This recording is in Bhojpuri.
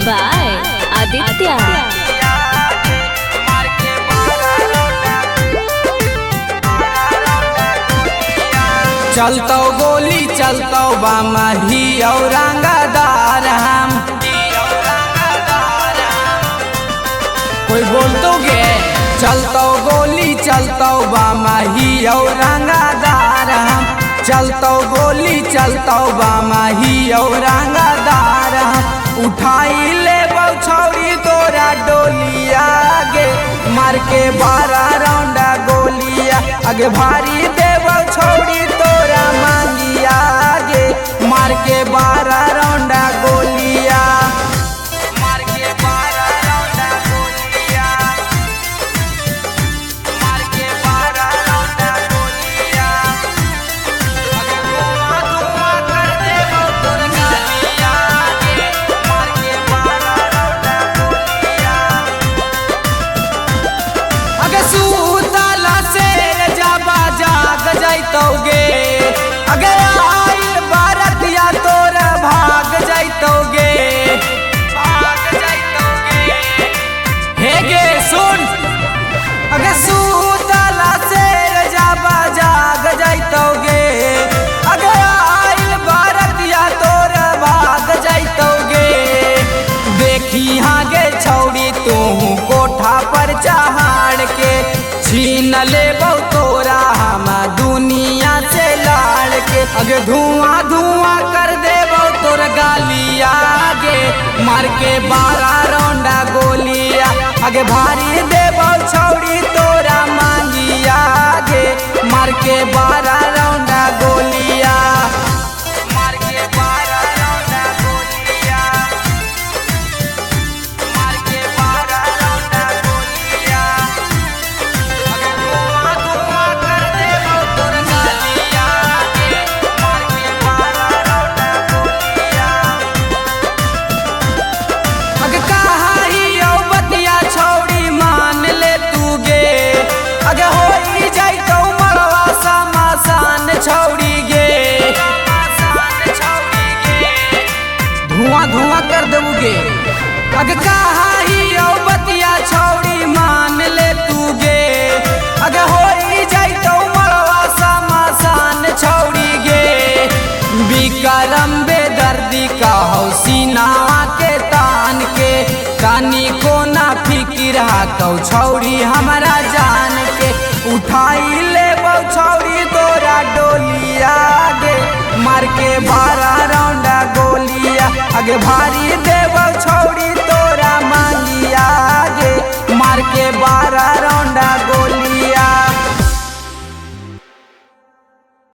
बाय आदित्य। चलतो गोली चलतो बामा ही औरंगादार हम कोई बोलतोगे। चलतो गोली चलतो बामा ही औरंगादार हम चलतो गोली चलतो बामा ही औरंगादार हम उठाई ले छौरी तोरा डोलिया गे मार के 12 राउंडा गोलिया आगे भारी देव छौरी तोरा मांगिया गे मार के 12 राउंडा गोलिया मार के 12 राउंडा गोलिया मार के 12 राउंडा गोलिया आगे धुआं धुआं कर देव तोर गालिया गे मार के 12 राउंडा गोलिया आगे सूतला शेर जाबा जाग जैतोगे अगे आइल बारतिया तोर भाग जैतोगे हे गे सुन अगे सूतला शेर जाबा जाग जैतोगे अगे आइल बारतिया तोर भाग जैतोगे। देखी हाँ गे छौड़ी तू कोठा पर चढ़ के छीन ले तोरा हम दुनिया से लाड़ के अगे धुआं धुआं कर दे तोर गालिया गे मार के 12 राउंडा गोलिया आगे भारी दे छौड़ी तोरा मांगिया गे मार के 12 राउंडा गोलिया मार के 12 राउंडा गोलिया मार के 12 राउंडा गोलिया आगे धुआं धुआं कर दे तोर गालिया गे मार के 12 राउंडा गोलिया आगे कहा ही बतिया छौड़ी मान ले तू गे आगे हो जाई तो मरवा समासान छौड़ी गे धुआं धुआं कर देबूगे आगे कहा ही बतिया छौड़ी मान ले तू गे आगे हो जाई तो मरवा समासान छौड़ी गे विक्रम बेदर्दी का हो सीना के तान के कानी को ना फिकिर हाथो छौड़ी हमारा जान के उठाई ले छौड़ी तोरा डोलिया गे मार के 12 राउंडा गोलिया आगे भारी